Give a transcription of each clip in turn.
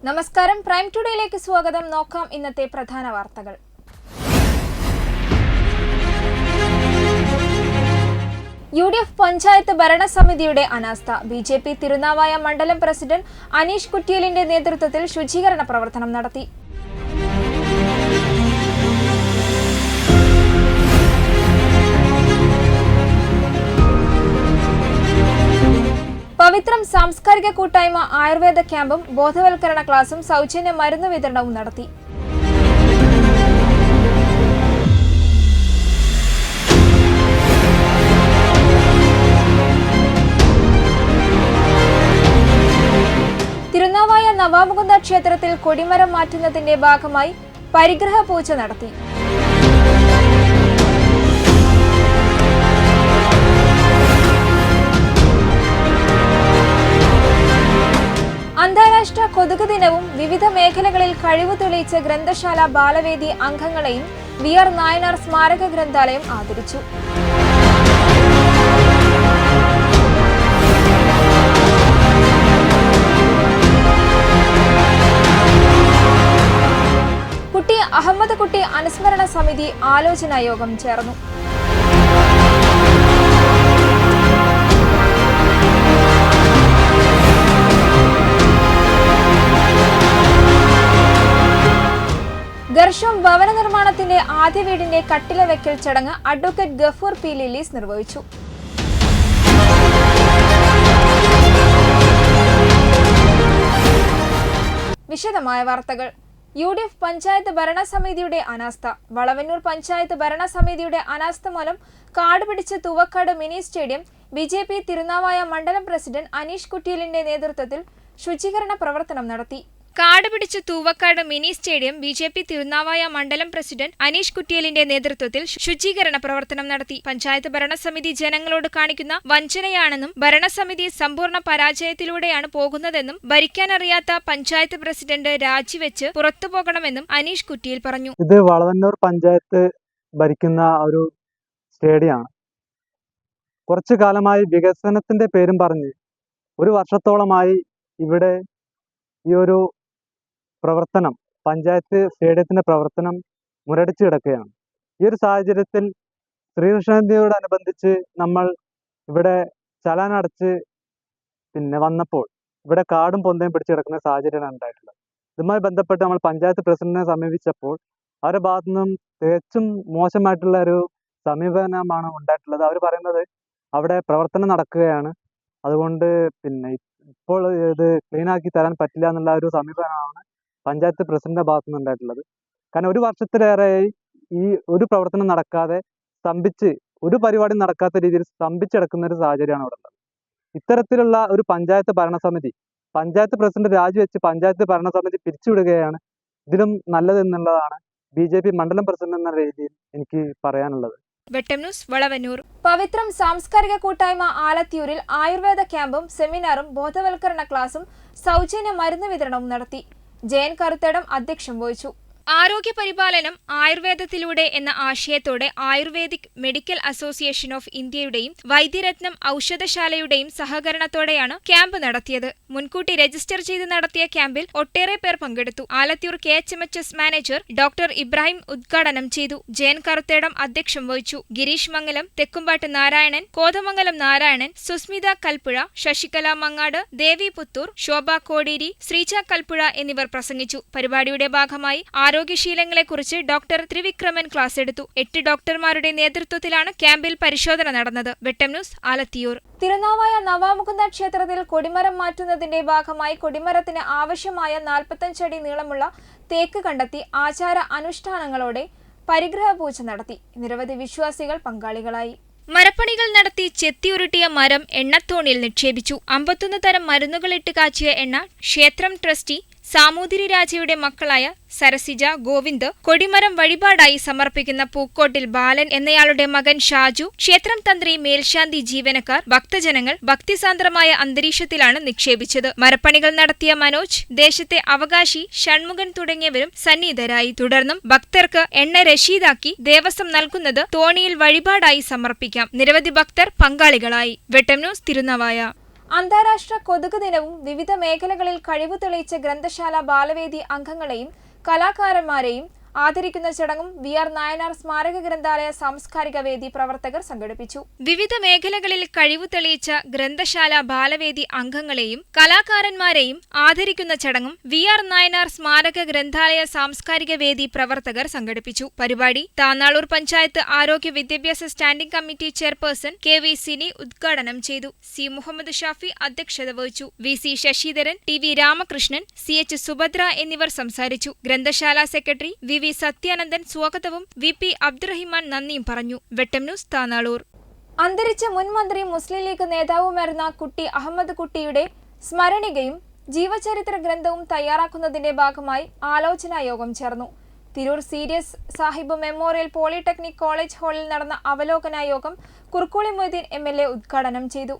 നമസ്കാരം, പ്രൈം ടുഡേയിലേക്ക് സ്വാഗതം. നോക്കാം ഇന്നത്തെ പ്രധാന വാർത്തകൾ. UDF പഞ്ചായത്ത് ഭരണസമിതിയുടെ അനാസ്ഥ. BJP തിരുനാവായ മണ്ഡലം പ്രസിഡന്റ് അനീഷ് കുറ്റിയലിന്റെ നേതൃത്വത്തിൽ ശുചീകരണ പ്രവർത്തനം നടത്തി. പവിത്രം സാംസ്കാരിക കൂട്ടായ്മ ആയുർവേദ ക്യാമ്പും ബോധവൽക്കരണ ക്ലാസും സൗജന്യ മരുന്ന് വിതരണവും നടത്തി. തിരുനാവായ നവാമുകുന്ദ ക്ഷേത്രത്തിൽ കൊടിമരം മാറ്റുന്നതിന്റെ ഭാഗമായി പരിഗ്രഹ പൂജ നടത്തി. അന്താരാഷ്ട്ര കൊതുക് ദിനവും വിവിധ മേഖലകളിൽ കഴിവ് തെളിയിച്ച ഗ്രന്ഥശാല ബാലവേദി അംഗങ്ങളെയും VR നായനാർ സ്മാരക ഗ്രന്ഥാലയം ആദരിച്ചു. കുട്ടി അഹമ്മദ് കുട്ടി അനുസ്മരണ സമിതി ആലോചനാ യോഗം ചേർന്നു. ഗർഷം ഭവന നിർമ്മാണത്തിന്റെ ആദ്യ വീടിന്റെ കട്ടില വെക്കൽ ചടങ്ങ് അഡ്വക്കേറ്റ് ഗഫൂർ പി ലില്ലീസ് നിർവഹിച്ചു. വിശദമായ വാർത്തകൾ. UDF പഞ്ചായത്ത് ഭരണസമിതിയുടെ അനാസ്ഥ. വളവന്നൂർ പഞ്ചായത്ത് ഭരണസമിതിയുടെ അനാസ്ഥ മൂലം കാട് പിടിച്ച് Thuvakkad mini stadium BJP Thirunavaya മണ്ഡലം പ്രസിഡന്റ് അനീഷ് കുറ്റിയലിന്റെ നേതൃത്വത്തിൽ ശുചീകരണ പ്രവർത്തനം നടത്തി. കാട് പിടിച്ച് Thoovakkad mini stadium BJP Thirunavaya മണ്ഡലം പ്രസിഡന്റ് അനീഷ് കുറ്റിയലിന്റെ നേതൃത്വത്തിൽ ശുചീകരണ പ്രവർത്തനം നടത്തി. പഞ്ചായത്ത് ഭരണസമിതി ജനങ്ങളോട് കാണിക്കുന്ന വഞ്ചനയാണെന്നും ഭരണസമിതി സമ്പൂർണ്ണ പരാജയത്തിലൂടെയാണ് പോകുന്നതെന്നും ഭരിക്കാനറിയാത്ത പഞ്ചായത്ത് പ്രസിഡന്റ് രാജിവെച്ച് പുറത്തുപോകണമെന്നും അനീഷ് കുറ്റിയിൽ പറഞ്ഞു. ഇത് വളവന്നൂർ പഞ്ചായത്ത് ഭരിക്കുന്ന ഒരു സ്റ്റേഡിയമാണ്. കുറച്ചു കാലമായി വികസനത്തിന്റെ പേരും പറഞ്ഞ് ഒരു വർഷത്തോളമായി ഇവിടെ ഈ ഒരു പ്രവർത്തനം, പഞ്ചായത്ത് സ്റ്റേഡിയത്തിന്റെ പ്രവർത്തനം മുരടിച്ചു കിടക്കുകയാണ്. ഈ ഒരു സാഹചര്യത്തിൽ ശ്രീകൃഷ്ണജയന്തിയോടനുബന്ധിച്ച് നമ്മൾ ഇവിടെ ചലാനടച്ച് വന്നപ്പോൾ ഇവിടെ കാടും പൊന്തയും പിടിച്ചു കിടക്കുന്ന സാഹചര്യമാണ് ഉണ്ടായിട്ടുള്ളത്. ഇതുമായി ബന്ധപ്പെട്ട് നമ്മൾ പഞ്ചായത്ത് പ്രസിഡന്റിനെ സമീപിച്ചപ്പോൾ അവരുടെ ഭാഗത്തു നിന്നും തികച്ചും മോശമായിട്ടുള്ള ഒരു സമീപനമാണ് ഉണ്ടായിട്ടുള്ളത്. അവർ പറയുന്നത് അവിടെ പ്രവർത്തനം നടക്കുകയാണ്, അതുകൊണ്ട് ഇപ്പോൾ ഇത് ക്ലീനാക്കി തരാൻ പറ്റില്ല എന്നുള്ള ഒരു സമീപനമാണ് പഞ്ചായത്ത് പ്രസിഡന്റിന്റെ ഭാഗത്തു നിന്നുണ്ടായിട്ടുള്ളത്. കാരണം ഒരു വർഷത്തിലേറെയായി ഈ ഒരു പ്രവർത്തനം നടക്കാതെ ഒരു പരിപാടി നടക്കാത്ത രീതിയിൽ സ്തംഭിച്ചെടുക്കുന്ന ഒരു സാഹചര്യമാണ് അവിടെ ഉള്ളത്. ഇത്തരത്തിലുള്ള ഒരു പഞ്ചായത്ത് ഭരണസമിതി, പഞ്ചായത്ത് പ്രസിഡന്റ് രാജിവെച്ച് പഞ്ചായത്ത് ഭരണസമിതി പിരിച്ചുവിടുകയാണ് ഇതിലും നല്ലതെന്നുള്ളതാണ് BJP മണ്ഡലം പ്രസിഡന്റ് എന്ന രീതിയിൽ എനിക്ക് പറയാനുള്ളത്. വെട്ടം ന്യൂസ്, വളവന്നൂർ. പവിത്രം സാംസ്കാരിക കൂട്ടായ്മ ആലത്തിയൂരിൽ ആയുർവേദ ക്യാമ്പും സെമിനാറും ബോധവൽക്കരണ ക്ലാസും സൗജന്യ മരുന്ന് വിതരണവും നടത്തി. ജയൻ കറുത്തേടം അധ്യക്ഷം വഹിച്ചു. ആരോഗ്യ പരിപാലനം ആയുർവേദത്തിലൂടെ എന്ന ആശയത്തോടെ ആയുർവേദിക് മെഡിക്കൽ അസോസിയേഷൻ ഓഫ് ഇന്ത്യയുടെയും വൈദ്യരത്നം ഔഷധശാലയുടെയും സഹകരണത്തോടെയാണ് ക്യാമ്പ് നടത്തിയത്. മുൻകൂട്ടി രജിസ്റ്റർ ചെയ്ത് നടത്തിയ ക്യാമ്പിൽ ഒട്ടേറെ പേർ പങ്കെടുത്തു. Alathiyur KHMHS manager doctor Ibrahim ഉദ്ഘാടനം ചെയ്തു. ജയൻ കറുത്തേടം അധ്യക്ഷം വഹിച്ചു. ഗിരീഷ് മംഗലം, തെക്കുംപാട്ട് നാരായണൻ, കോതമംഗലം നാരായണൻ, സുസ്മിത കൽപ്പുഴ, ശശികല മങ്ങാട്, ദേവി പുത്തൂർ, ശോഭ കോടേരി, ശ്രീജ കൽപ്പുഴ എന്നിവർ പ്രസംഗിച്ചു. പരിപാടിയുടെ ഭാഗമായി ആരോഗ്യശീലങ്ങളെക്കുറിച്ച് ഡോക്ടർ ത്രിവിക്രമൻ ക്ലാസ് എടുത്തു. 8 ഡോക്ടർമാരുടെ നേതൃത്വത്തിലാണ് ക്യാമ്പിൽ പരിശോധന നടന്നത്. വെട്ടം ന്യൂസ്, ആലത്തിയൂർ. തിരുനാവായ നവാമുകുന്ദ ക്ഷേത്രത്തിൽ കൊടിമരം മാറ്റുന്നതിന്റെ ഭാഗമായി കൊടിമരത്തിന് ആവശ്യമായ 45 അടി നീളമുള്ള തേക്ക് കണ്ടെത്തി ആചാര അനുഷ്ഠാനങ്ങളോടെ പരിഗ്രഹ പൂജ നടത്തി. നിരവധി വിശ്വാസികൾ പങ്കാളികളായി. മരപ്പണികൾ നടത്തി ചെത്തിയുരുട്ടിയ മരം എണ്ണത്തോണിയിൽ നിക്ഷേപിച്ചു. 51 തരം മരുന്നുകളിട്ട് കാച്ചിയ എണ്ണ ക്ഷേത്രം ട്രസ്റ്റി സാമൂതിരി രാജയുടെ മക്കളായ സരസിജ, ഗോവിന്ദ് കൊടിമരം വഴിപാടായി സമർപ്പിക്കുന്ന പൂക്കോട്ടിൽ ബാലൻ എന്നയാളുടെ മകൻ ഷാജു, ക്ഷേത്രം തന്ത്രി, മേൽശാന്തി, ജീവനക്കാർ, ഭക്തജനങ്ങൾ ഭക്തിസാന്ദ്രമായ അന്തരീക്ഷത്തിലാണ് നിക്ഷേപിച്ചത്. മരപ്പണികൾ നടത്തിയ മനോജ്, ദേശത്തെ അവകാശി ഷൺമുഖൻ തുടങ്ങിയവരും സന്നിഹിതരായി. തുടർന്നും ഭക്തർക്ക് എണ്ണ രശീതാക്കി ദേവസ്വം നൽകുന്നത് തോണിയിൽ വഴിപാടായി സമർപ്പിക്കാം. നിരവധി ഭക്തർ പങ്കാളികളായി. വെട്ടം ന്യൂസ്, തിരുനാവായ. അന്താരാഷ്ട്ര കൊതുക് ദിനവും വിവിധ മേഖലകളിൽ കഴിവ് തെളിയിച്ച ഗ്രന്ഥശാല ബാലവേദി അംഗങ്ങളെയും കലാകാരന്മാരെയും ആദരിക്കുന്ന ചടങ്ങും വി.ആർ. നായനാർ സ്മാരക ഗ്രന്ഥാലയ സാംസ്കാരിക വേദി പ്രവർത്തകർ സംഘടിപ്പിച്ചു. വിവിധ മേഖലകളിൽ കഴിവ് തെളിയിച്ച ഗ്രന്ഥശാല ബാലവേദി അംഗങ്ങളെയും കലാകാരന്മാരെയും ആദരിക്കുന്ന ചടങ്ങും വി.ആർ. നായനാർ സ്മാരക ഗ്രന്ഥാലയ സാംസ്കാരിക വേദി പ്രവർത്തകർ സംഘടിപ്പിച്ചു. പരിപാടി താന്നാളൂർ പഞ്ചായത്ത് ആരോഗ്യ വിദ്യാഭ്യാസ standing committee chairperson K V. Sini ഉദ്ഘാടനം ചെയ്തു. സി. മുഹമ്മദ് ഷാഫി അധ്യക്ഷത വഹിച്ചു. V C. Sasidharan, T V. Ramakrishnan, C H. Subhadra എന്നിവർ സംസാരിച്ചു. ഗ്രന്ഥശാല സെക്രട്ടറി വി. സത്യാനന്ദൻ സ്വാഗതവും വി.പി. അബ്ദുറഹിമാൻ നന്ദിയും പറഞ്ഞു. വെട്ടം ന്യൂസ്, താന്നാളൂർ. അന്തരിച്ച മുൻ മന്ത്രി, മുസ്ലിം ലീഗ് നേതാവുമായിരുന്ന കുട്ടി അഹമ്മദ് കുട്ടിയുടെ സ്മരണികയും ജീവചരിത്ര ഗ്രന്ഥവും തയ്യാറാക്കുന്നതിന്റെ ഭാഗമായി ആലോചനാ യോഗം ചേർന്നു. Tirur serious Sahib memorial polytechnic college ഹാളിൽ നടന്ന അവലോകന യോഗം കുർക്കോളി മൊയ്തീൻ എം.എൽ.എ. ഉദ്ഘാടനം ചെയ്തു.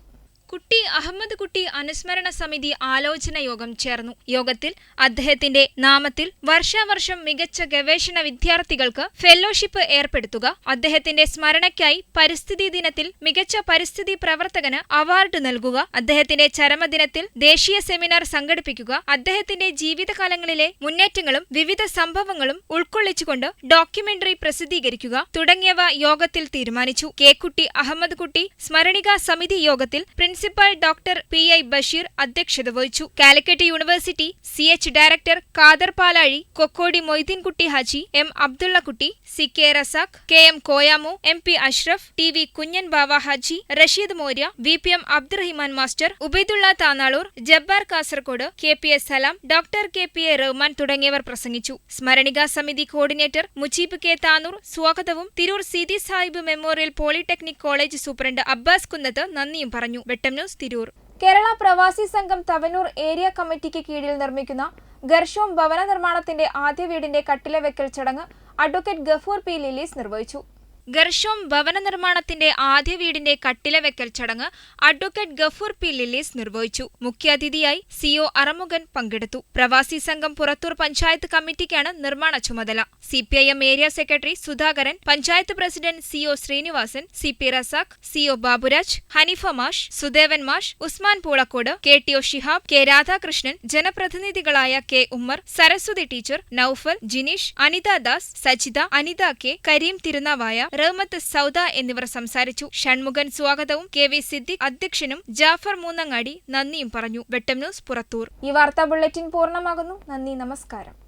കുട്ടി അഹമ്മദ് കുട്ടി അനുസ്മരണ സമിതി ആലോചന യോഗം ചേർന്നു. യോഗത്തിൽ അദ്ദേഹത്തിന്റെ നാമത്തിൽ വർഷാവർഷം മികച്ച ഗവേഷണ വിദ്യാർത്ഥികൾക്ക് ഫെല്ലോഷിപ്പ് ഏർപ്പെടുത്തുക, അദ്ദേഹത്തിന്റെ സ്മരണയ്ക്കായി പരിസ്ഥിതി ദിനത്തിൽ മികച്ച പരിസ്ഥിതി പ്രവർത്തകന് അവാർഡ് നൽകുക, അദ്ദേഹത്തിന്റെ ചരമദിനത്തിൽ ദേശീയ സെമിനാർ സംഘടിപ്പിക്കുക, അദ്ദേഹത്തിന്റെ ജീവിതകാലങ്ങളിലെ മുന്നേറ്റങ്ങളും വിവിധ സംഭവങ്ങളും ഉൾക്കൊള്ളിച്ചുകൊണ്ട് ഡോക്യുമെന്ററി പ്രസിദ്ധീകരിക്കുക തുടങ്ങിയവ യോഗത്തിൽ തീരുമാനിച്ചു. കെ. കുട്ടി അഹമ്മദ് കുട്ടി സ്മരണിക സമിതി യോഗത്തിൽ പ്രിൻസിപ്പൽ ഡോക്ടർ പി.ഐ. ബഷീർ അധ്യക്ഷത വഹിച്ചു. Calicut university C H. Director Khader Palazhi, Kokkodi Moideenkutty Haji, M. Abdullakutty, C. K. Razak, K. M. Koyamu, M. P. Ashraf, T. V. Kunjan Bava Haji, Rasheed Morya, V. P. M. Abdurahiman master, Ubaidulla Thannalur, Jabbar Kasaragod, K. P. S. Salam, doctor K. P. A. Rahman തുടങ്ങിയവർ പ്രസംഗിച്ചു. സ്മരണിക സമിതി കോർഡിനേറ്റർ മുജീബ് കെ. താനൂർ സ്വാഗതവും Tirur Seethi Sahib memorial polytechnic college superintendent Abbas Kunnath നന്ദിയും പറഞ്ഞു. വെട്ടം ന്യൂസ്, തിരൂർ. കേരള പ്രവാസി സംഘം തവനൂർ ഏരിയ കമ്മിറ്റിക്ക് കീഴിൽ നിർമ്മിക്കുന്ന ഗർഷോം ഭവന നിർമ്മാണത്തിന്റെ ആദ്യ വീടിന്റെ കട്ടിലവെക്കൽ ചടങ്ങ് അഡ്വക്കേറ്റ് ഗഫൂർ പി. ലിലീസ് നിർവഹിച്ചു. ഗർഷോം ഭവന നിർമ്മാണത്തിന്റെ ആദ്യ വീടിന്റെ കട്ടിലവെക്കൽ ചടങ്ങ് അഡ്വക്കേറ്റ് ഗഫൂർ പി. ലിലീസ് നിർവഹിച്ചു. മുഖ്യാതിഥിയായി സി.ഒ. അറമുഖൻ പങ്കെടുത്തു. പ്രവാസി സംഘം പുറത്തൂർ പഞ്ചായത്ത് കമ്മിറ്റിക്കാണ് നിർമ്മാണ ചുമതല. CPIM area secretary Sudhakaran, panchayat president C O. Srinivasan, C P. Razak, C O. Baburaj, Haneefa മാഷ്, സുദേവൻ മാഷ്, ഉസ്മാൻ പൂളക്കോട്, കെ.ടി.ഒ. ഷിഹാബ്, കെ. രാധാകൃഷ്ണൻ, ജനപ്രതിനിധികളായ K. Ummer, Saraswathi teacher, Noufal, Jineesh, Anitha Das, Sajitha, Anitha K, Kareem Thirunavaya, Rahmath Sauda എന്നിവർ സംസാരിച്ചു. ഷൺമുഖൻ സ്വാഗതവും കെ.വി. സിദ്ദിഖ് അധ്യക്ഷനും ജാഫർ മൂന്നങ്ങാടി നന്ദിയും പറഞ്ഞു. വെട്ടം ന്യൂസ്, പുറത്തൂർ. ഈ വാർത്താ ബുള്ളറ്റിൻ പൂർണ്ണമാകുന്നു. നന്ദി, നമസ്കാരം.